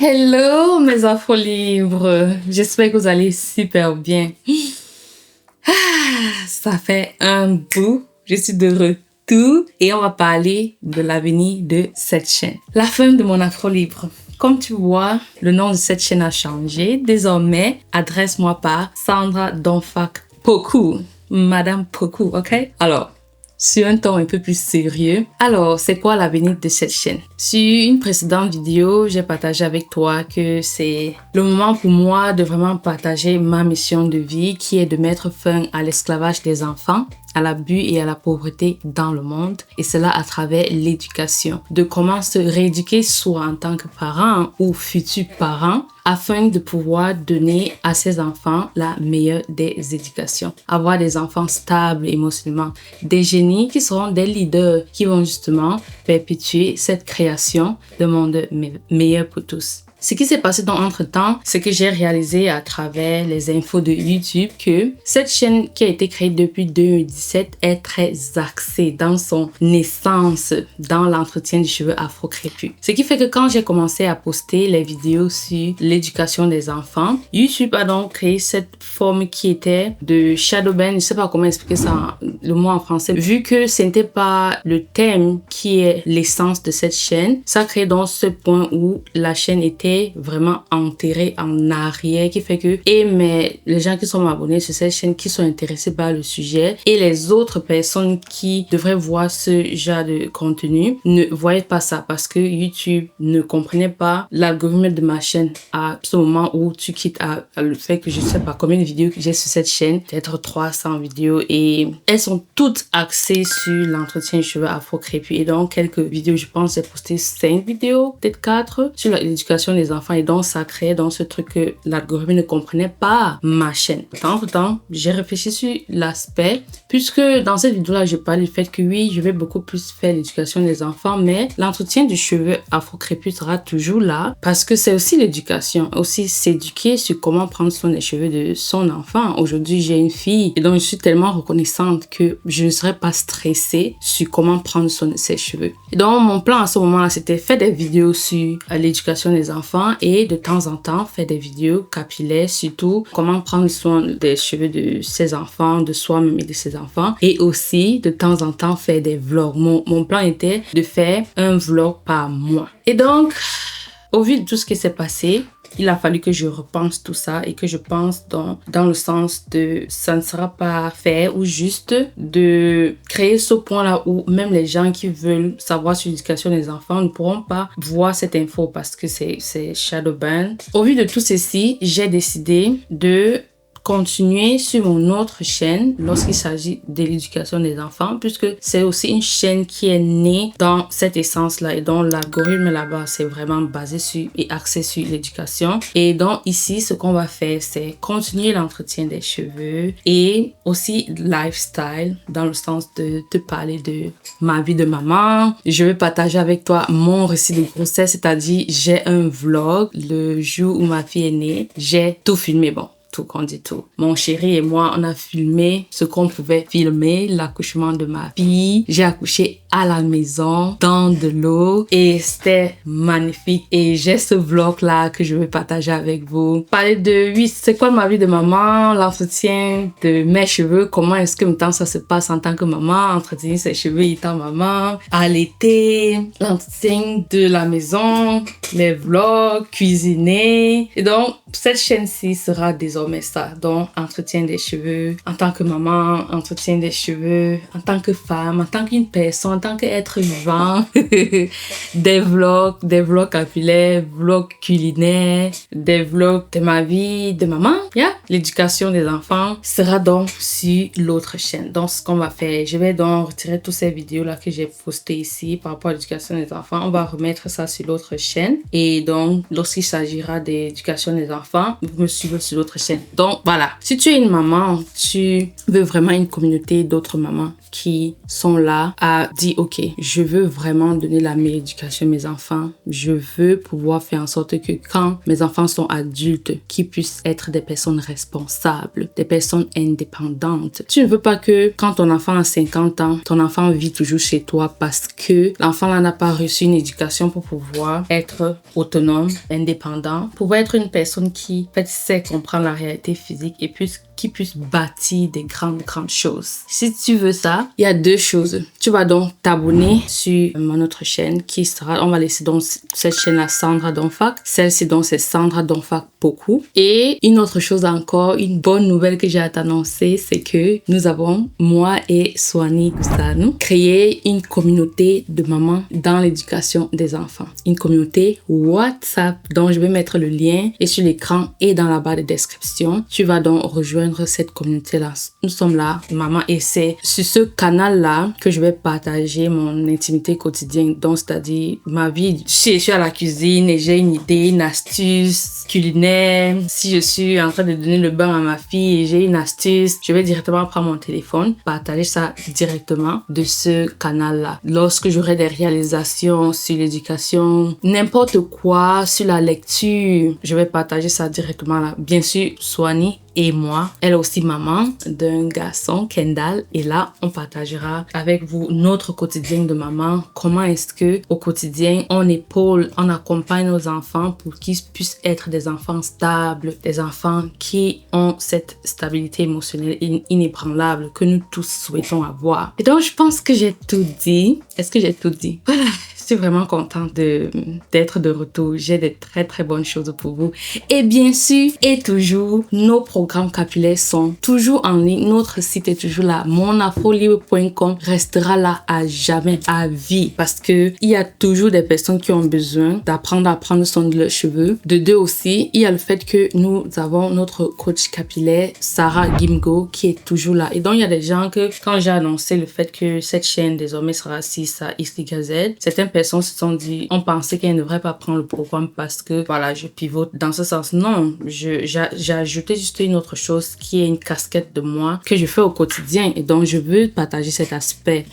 Hello mes afros libres, j'espère que vous allez super bien. Ça fait un bout, je suis de retour et on va parler de l'avenir de cette chaîne. La fin de mon afro libre. Comme tu vois, le nom de cette chaîne a changé. Désormais, adresse-moi par Sandra Donfak Poku, Madame Poku, ok? Alors, sur un ton un peu plus sérieux. Alors, c'est quoi l'avenir de cette chaîne? Sur une précédente vidéo, j'ai partagé avec toi que c'est le moment pour moi de vraiment partager ma mission de vie qui est de mettre fin à l'esclavage des enfants, à l'abus et à la pauvreté dans le monde, et cela à travers l'éducation, de comment se rééduquer soi en tant que parent ou futur parent afin de pouvoir donner à ses enfants la meilleure des éducations. Avoir des enfants stables émotionnellement, des génies qui seront des leaders qui vont justement perpétuer cette création de monde meilleur pour tous. Ce qui s'est passé dans entre-temps, c'est que j'ai réalisé à travers les infos de YouTube que cette chaîne qui a été créée depuis 2017 est très axée dans son essence, dans l'entretien du cheveu afro-crépus. Ce qui fait que quand j'ai commencé à poster les vidéos sur l'éducation des enfants, YouTube a donc créé cette forme qui était de shadow ban, je sais pas comment expliquer ça, le mot en français. Vu que ce n'était pas le thème qui est l'essence de cette chaîne, ça crée donc ce point où la chaîne était vraiment enterré en arrière, qui fait que mais les gens qui sont abonnés sur cette chaîne, qui sont intéressés par le sujet, et les autres personnes qui devraient voir ce genre de contenu ne voyaient pas ça parce que YouTube ne comprenait pas l'algorithme de ma chaîne à ce moment où tu quittes à le fait que je sais pas combien de vidéos que j'ai sur cette chaîne, peut-être 300 vidéos, et elles sont toutes axées sur l'entretien des cheveux afro-crépus. Et donc quelques vidéos, je pense j'ai posté 5 vidéos, peut-être 4 sur l'éducation des enfants, et donc ça crée dans ce truc que l'algorithme ne comprenait pas ma chaîne. Entre-temps, j'ai réfléchi sur l'aspect, puisque dans cette vidéo-là, je parle du fait que oui, je vais beaucoup plus faire l'éducation des enfants, mais l'entretien du cheveu afro-crépus sera toujours là, parce que c'est aussi l'éducation, aussi s'éduquer sur comment prendre soin des cheveux de son enfant. Aujourd'hui, j'ai une fille, et donc je suis tellement reconnaissante que je ne serais pas stressée sur comment prendre soin de ses cheveux. Et donc, mon plan à ce moment-là, c'était faire des vidéos sur l'éducation des enfants, et de temps en temps faire des vidéos capillaires, surtout comment prendre soin des cheveux de ses enfants, de soi-même et de ses enfants, et aussi de temps en temps faire des vlogs. Mon plan était de faire un vlog par mois. Et donc, au vu de tout ce qui s'est passé, il a fallu que je repense tout ça et que je pense dans le sens de ça ne sera pas faire ou juste de créer ce point-là où même les gens qui veulent savoir sur l'éducation des enfants ne pourront pas voir cette info parce que c'est shadow ban. Au vu de tout ceci, j'ai décidé de continuer sur mon autre chaîne lorsqu'il s'agit de l'éducation des enfants, puisque c'est aussi une chaîne qui est née dans cette essence-là et dont l'algorithme là-bas c'est vraiment basé sur et axé sur l'éducation. Et donc ici, ce qu'on va faire, c'est continuer l'entretien des cheveux et aussi lifestyle, dans le sens de te parler de ma vie de maman. Je vais partager avec toi mon récit de grossesse, c'est-à-dire j'ai un vlog le jour où ma fille est née. J'ai tout filmé, bon. Tout qu'on dit tout. Mon chéri et moi, on a filmé ce qu'on pouvait filmer, l'accouchement de ma fille. J'ai accouché à la maison, dans de l'eau, et c'était magnifique. Et j'ai ce vlog-là que je vais partager avec vous. Parler de, oui, c'est quoi ma vie de maman, l'entretien de mes cheveux, comment est-ce que maintenant ça se passe en tant que maman, entretenir ses cheveux étant maman, allaiter, l'entretien de la maison, les vlogs, cuisiner. Et donc, cette chaîne-ci sera désormais ça. Donc, entretien des cheveux en tant que maman, entretien des cheveux en tant que femme, en tant qu'une personne, en tant qu'être vivant. des vlogs capillaires, vlogs culinaires, des vlogs de ma vie de maman. Yeah. L'éducation des enfants sera donc sur l'autre chaîne. Donc, ce qu'on va faire, je vais donc retirer toutes ces vidéos-là que j'ai postées ici par rapport à l'éducation des enfants. On va remettre ça sur l'autre chaîne. Et donc, lorsqu'il s'agira d'éducation des enfants, vous me suivez sur l'autre chaîne. Donc, voilà. Si tu es une maman, tu veux vraiment une communauté d'autres mamans qui sont là à dire dis, ok, je veux vraiment donner la meilleure éducation à mes enfants. Je veux pouvoir faire en sorte que quand mes enfants sont adultes, qu'ils puissent être des personnes responsables, des personnes indépendantes. Tu ne veux pas que quand ton enfant a 50 ans, ton enfant vit toujours chez toi parce que l'enfant là n'a pas reçu une éducation pour pouvoir être autonome, indépendant, pouvoir être une personne qui, en fait, sait comprendre la réalité physique et qui puisse bâtir des grandes choses. Si tu veux ça, il y a 2 choses. Tu vas donc t'abonner sur mon autre chaîne qui sera, on va laisser donc cette chaîne à Sandra Donfac. Celle-ci donc c'est Sandra Donfac beaucoup. Et une autre chose encore, une bonne nouvelle que j'ai à t'annoncer, c'est que nous avons, moi et Swani Gustanu, créé une communauté de mamans dans l'éducation des enfants. Une communauté WhatsApp dont je vais mettre le lien et sur l'écran et dans la barre de description. Tu vas donc rejoindre cette communauté-là. Nous sommes là, maman, et c'est sur ce canal-là que je vais partager mon intimité quotidienne, donc c'est-à-dire ma vie. Si je suis à la cuisine et j'ai une idée, une astuce culinaire, si je suis en train de donner le bain à ma fille et j'ai une astuce, je vais directement prendre mon téléphone, partager ça directement de ce canal-là. Lorsque j'aurai des réalisations sur l'éducation, n'importe quoi, sur la lecture, je vais partager ça directement là. Bien sûr, Swani et moi, elle est aussi maman d'un garçon, Kendall, et là, on partagera avec vous notre quotidien de maman. Comment est-ce que au quotidien, on épaule, on accompagne nos enfants pour qu'ils puissent être des enfants stables, des enfants qui ont cette stabilité émotionnelle inébranlable que nous tous souhaitons avoir. Et donc, je pense que j'ai tout dit. Est-ce que j'ai tout dit? Voilà. Je suis vraiment contente d'être de retour. J'ai de très bonnes choses pour vous. Et bien sûr, et toujours, nos programmes capillaires sont toujours en ligne. Notre site est toujours là. monafrolibre.com restera là à jamais, à vie. Parce que il y a toujours des personnes qui ont besoin d'apprendre à prendre soin de leurs cheveux. De 2 aussi, il y a le fait que nous avons notre coach capillaire, Sarah Gimgo, qui est toujours là. Et donc, il y a des gens que, quand j'ai annoncé le fait que cette chaîne désormais sera assise à XYZ, certaines personnes se sont dit, on pensait qu'elle ne devrait pas prendre le programme parce que, voilà, je pivote dans ce sens. Non, j'ai ajouté juste une autre chose qui est une casquette de moi que je fais au quotidien. Et donc, je veux partager cet aspect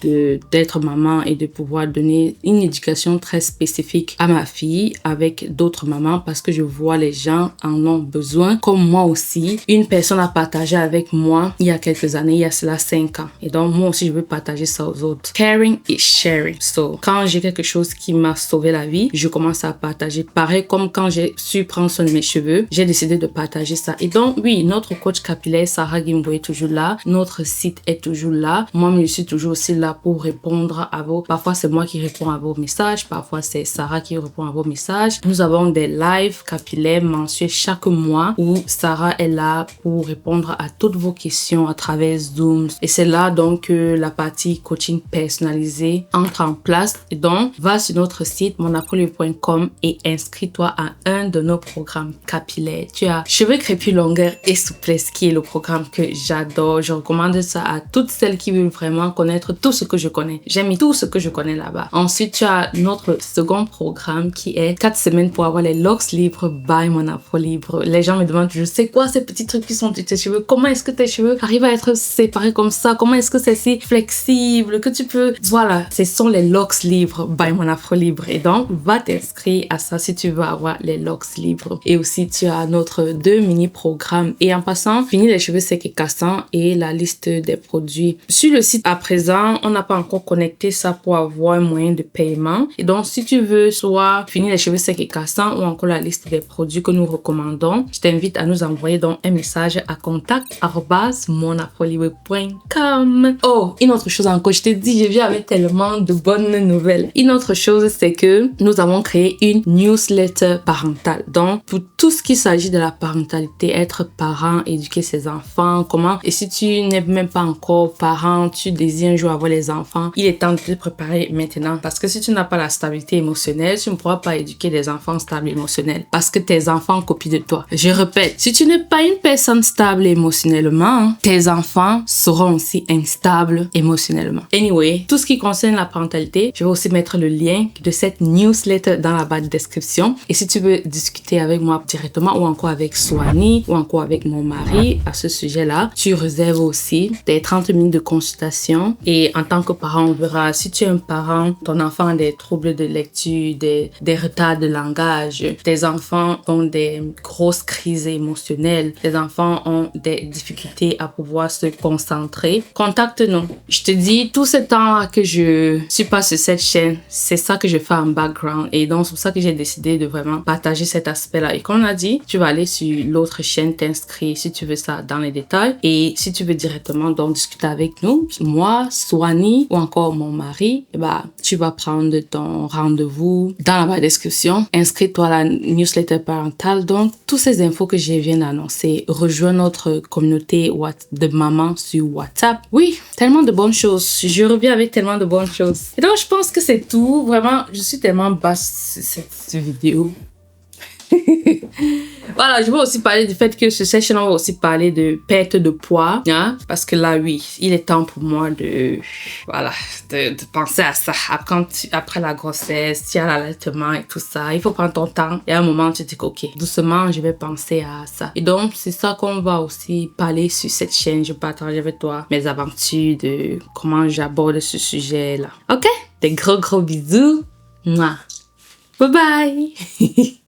d'être maman et de pouvoir donner une éducation très spécifique à ma fille avec d'autres mamans parce que je vois les gens en ont besoin. Comme moi aussi, une personne a partagé avec moi il y a quelques années, il y a cela 5 ans. Et donc, moi aussi, je veux partager ça aux autres. Caring is sharing. So, quand j'ai quelque chose qui m'a sauvé la vie, je commence à partager. Pareil comme quand j'ai su prendre soin de mes cheveux, j'ai décidé de partager ça. Et donc, oui, notre coach capillaire, Sarah Gimbo, est toujours là. Notre site est toujours là. Moi, je suis toujours aussi là pour répondre à vos... Parfois, c'est moi qui réponds à vos messages. Parfois, c'est Sarah qui répond à vos messages. Nous avons des lives capillaires mensuels chaque mois où Sarah est là pour répondre à toutes vos questions à travers Zoom. Et c'est là donc que la partie coaching personnalisé entre en place. Et donc, va sur notre site monafrolibre.com et inscris-toi à un de nos programmes capillaires. Tu as cheveux crépus, longueur et souplesse qui est le programme que j'adore. Je recommande ça à toutes celles qui veulent vraiment connaître tout ce que je connais. J'ai mis tout ce que je connais là-bas. Ensuite, tu as notre second programme qui est 4 semaines pour avoir les locks libres by Monafrolibre. Les gens me demandent, je sais quoi ces petits trucs qui sont de tes cheveux? Comment est-ce que tes cheveux arrivent à être séparés comme ça? Comment est-ce que c'est si flexible que tu peux... Voilà, ce sont les locks libres by Monafrolibre. Et donc, va t'inscrire à ça si tu veux avoir les locks libres. Et aussi, tu as notre 2 mini-programmes. Et en passant, fini les cheveux secs et cassants et la liste des produits. Sur le site à présent, on n'a pas encore connecté ça pour avoir un moyen de paiement. Et donc, si tu veux soit finir les cheveux secs et cassants ou encore la liste des produits que nous recommandons, je t'invite à nous envoyer donc un message à contact@monafrolibre.com. Oh, une autre chose encore, je te dis, je viens avec tellement de bonnes nouvelles. Une autre chose, c'est que nous avons créé une newsletter parentale. Donc, pour tout ce qui s'agit de la parentalité, être parent, éduquer ses enfants, comment, et si tu n'es même pas encore parent, tu désires un jour avoir les enfants, il est temps de te préparer maintenant. Parce que si tu n'as pas la stabilité émotionnelle, tu ne pourras pas éduquer des enfants stables émotionnels. Parce que tes enfants copient de toi. Je répète, si tu n'es pas une personne stable émotionnellement, tes enfants seront aussi instables émotionnellement. Anyway, tout ce qui concerne la parentalité, je vais aussi mettre le le lien de cette newsletter dans la barre de description. Et si tu veux discuter avec moi directement ou encore avec Soani ou encore avec mon mari à ce sujet-là, tu réserves aussi des 30 minutes de consultation. Et en tant que parent, on verra si tu es un parent, ton enfant a des troubles de lecture, des retards de langage, tes enfants ont des grosses crises émotionnelles, tes enfants ont des difficultés à pouvoir se concentrer, contacte-nous. Je te dis, tout ce temps que je suis pas sur cette chaîne, c'est ça que je fais en background. Et donc, c'est pour ça que j'ai décidé de vraiment partager cet aspect-là. Et comme on a dit, tu vas aller sur l'autre chaîne, t'inscrire si tu veux ça dans les détails. Et si tu veux directement donc discuter avec nous, moi, Soani ou encore mon mari, tu vas prendre ton rendez-vous dans la barre de description. Inscris-toi à la newsletter parentale. Donc, toutes ces infos que je viens d'annoncer, rejoins notre communauté de mamans sur WhatsApp. Oui, tellement de bonnes choses. Je reviens avec tellement de bonnes choses. Et donc, je pense que c'est tout. Vraiment, je suis tellement basse sur cette vidéo. Voilà, je vais aussi parler du fait que sur cette chaîne, on va aussi parler de perte de poids, hein, parce que là, oui, il est temps pour moi de penser à ça. Après la grossesse, il y a l'allaitement et tout ça, il faut prendre ton temps. Et à un moment, tu te dis, ok, doucement, je vais penser à ça. Et donc, c'est ça qu'on va aussi parler sur cette chaîne. Je partage avec toi mes aventures de comment j'aborde ce sujet-là. Ok? Des gros bisous. Mouah. Bye bye.